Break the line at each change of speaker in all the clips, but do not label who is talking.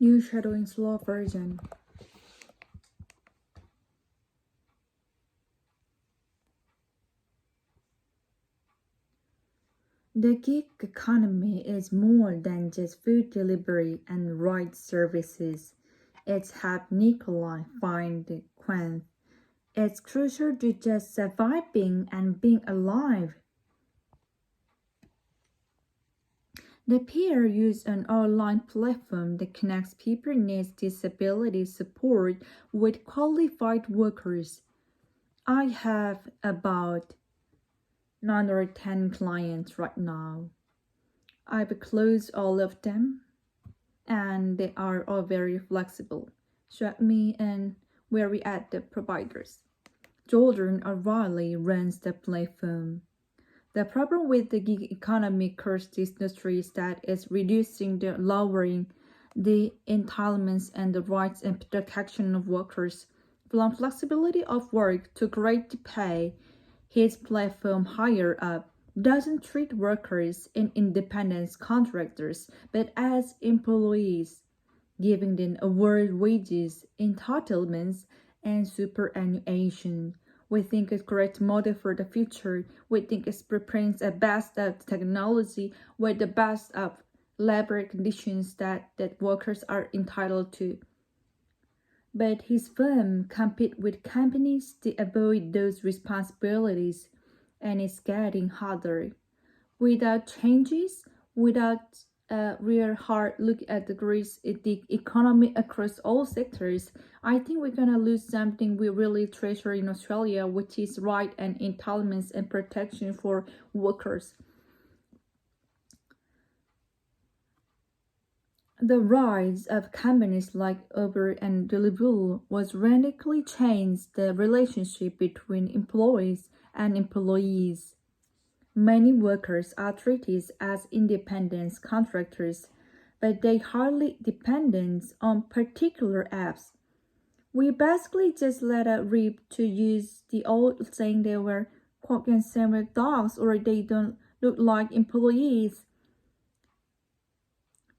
Shadowing slow version. The gig economy is more than just food delivery and ride services. It's helped Nikolai find the quench. It's crucial to just surviving and being alive. The pair use an online platform that connects people needs disability support with qualified workers. I have about 9 or 10 clients right now. I've closed all of them and they are all very flexible. Shut me and very at the providers. Jordan O'Reilly runs the platform. The problem with the gig economy cursed industry is that it's reducing the lowering the entitlements and the rights and protection of workers. From flexibility of work to great pay, his platform higher up doesn't treat workers and independent contractors but as employees, giving them award wages, entitlements, and superannuation. We think it's correct model for the future. We think it represents a best of technology with the best of labor conditions that workers are entitled to. But his firm competes with companies to avoid those responsibilities, and it's getting harder. Without changes, without a real hard look at the grids in the economy across all sectors, I think we're gonna lose something we really treasure in Australia, which is right and entitlements and protection for workers. The rise of companies like Uber and Deliveroo was radically changed the relationship between employees and employees. Many workers are treated as independent contractors, but they hardly dependent on particular apps. We basically just let it rip to use the old saying they were quote unquote dogs or they don't look like employees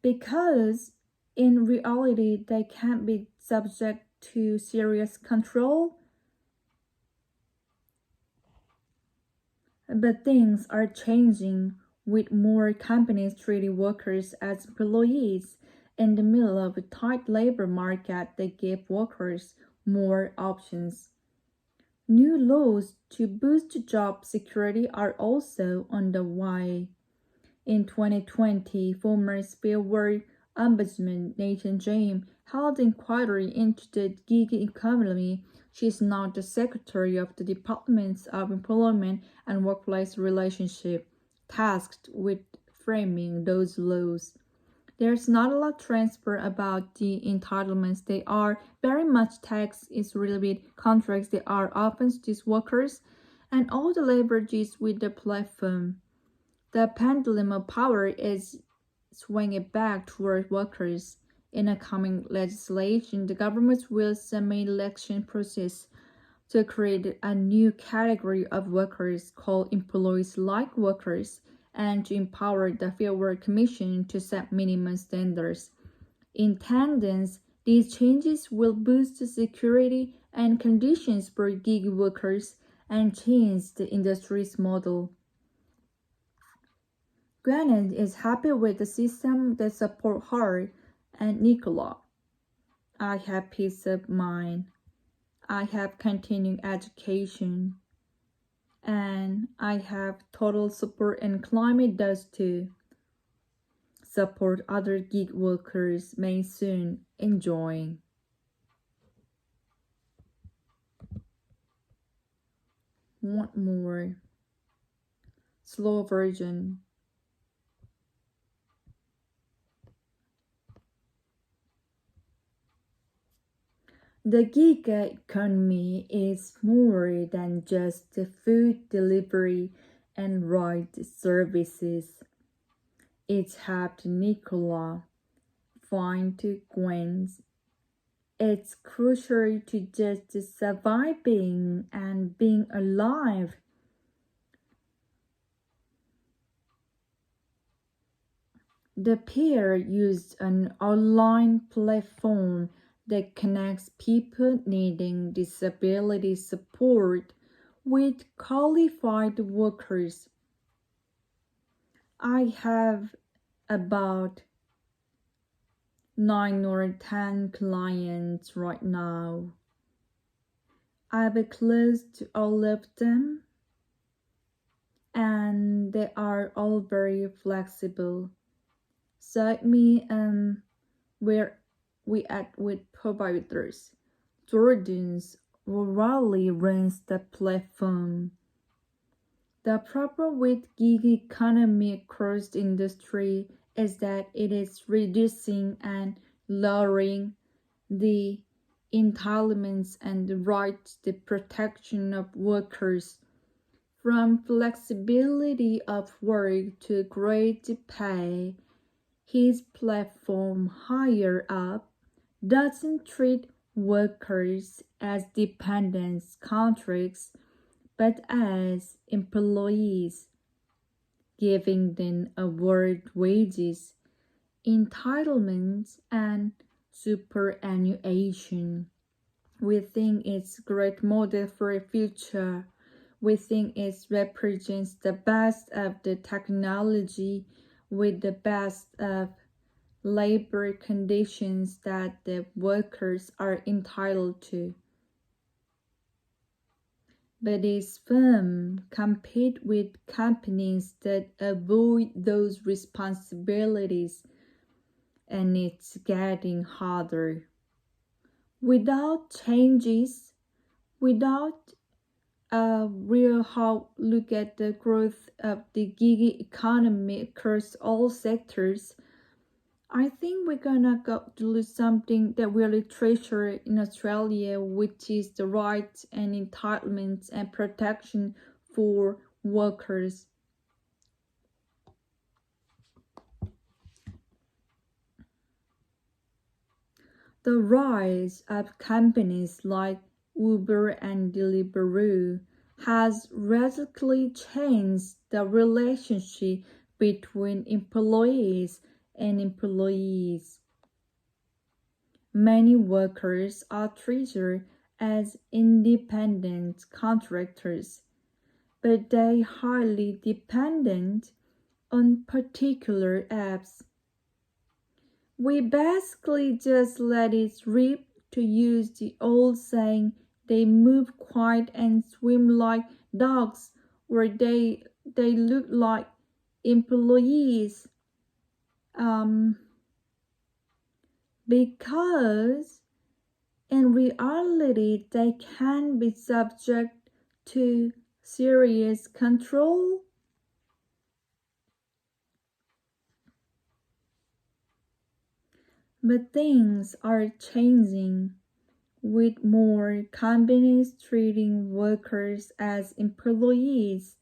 because in reality they can't be subject to serious control. But things are changing with more companies treating workers as employees in the middle of a tight labor market that give workers more options. New laws to boost job security are also on the way. In 2020, former Spielberg Ombudsman Nathan James held inquiry into the gig economy. She is now the Secretary of the Department of Employment and Workplace Relationship, tasked with framing those laws. There's not a lot transfer about the entitlements. They are very much tax is related contracts. They are often these workers and all the leverages with the platform. The pendulum of power is swinging back toward workers. In a coming legislation, the government will submit election process to create a new category of workers called employees-like workers and to empower the Fair Work Commission to set minimum standards. In tandem, these changes will boost the security and conditions for gig workers and change the industry's model. Granted is happy with the system that support her and Nicola. I have peace of mind. I have continuing education. And I have total support and climate does too. Support other gig workers may soon enjoy. Want more? Slow version. The gig economy is more than just the food delivery and ride services. It's helped Nicola find Gwen's. It's crucial to just surviving and being alive. The pair used an online platform that connects people needing disability support with qualified workers. I have about 9 or 10 clients right now. I've close to all of them, and they are all very flexible. So where we at with providers. Jordan's rarely runs the platform. The problem with gig economy across the industry is that it is reducing and lowering the entitlements and the rights, the protection of workers, from flexibility of work to great pay. His platform higher up doesn't treat workers as dependents contracts but as employees, giving them award wages, entitlements, and superannuation. We think it's a great model for a future. We think it represents the best of the technology with the best of labor conditions that the workers are entitled to. But its firm compete with companies that avoid those responsibilities, and it's getting harder. Without changes, without a real how look at the growth of the gig economy across all sectors, I think we're gonna go to lose something that we really treasure in Australia, which is the rights and entitlements and protection for workers. The rise of companies like Uber and Deliveroo has radically changed the relationship between employees and employees. Many workers are treated as independent contractors, but they are highly dependent on particular apps. We basically just let it rip, to use the old saying, they move quiet and swim like dogs, or they look like employees. Because in reality they can be subject to serious control. But things are changing, with more companies treating workers as employees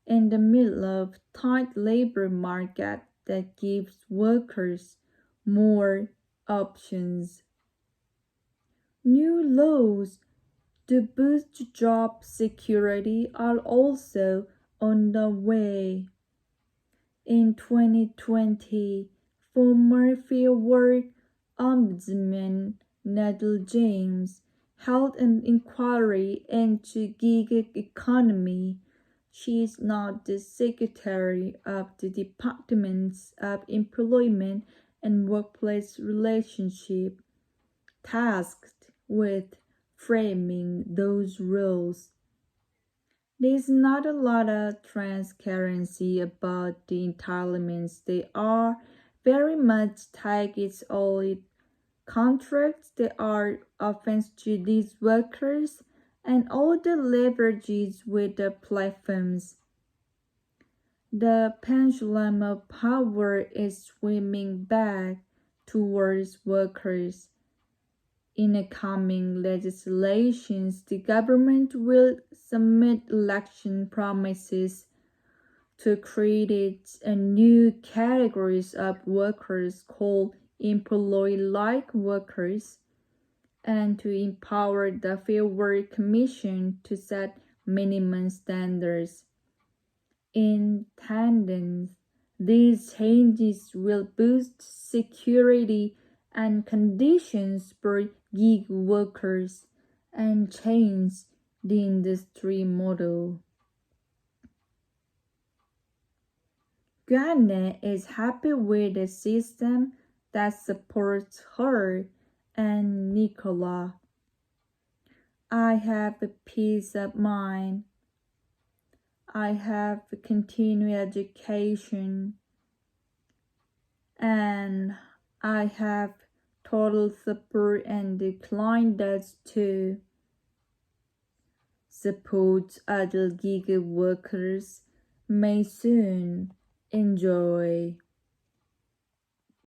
in the middle of tight labor market that gives workers more options. New laws to boost job security are also on the way. In 2020, former Fieldwork Ombudsman Nadal James held an inquiry into gig economy. She is now the Secretary of the Department of Employment and Workplace Relationship, tasked with framing those rules. There's not a lot of transparency about the entitlements. They are very much tied its old contracts that are offense to these workers and all the leverages with the platforms. The pendulum of power is swimming back towards workers. In the coming legislations, the government will submit election promises to create a new categories of workers called employee-like workers, and to empower the Fair Work Commission to set minimum standards. In tandem, These changes will boost security and conditions for gig workers and change the industry model. Guanne is happy with the system that supports her and Nicola. I have a peace of mind. I have continuing education, and I have total support, and the client does too. Suppose other gig workers may soon enjoy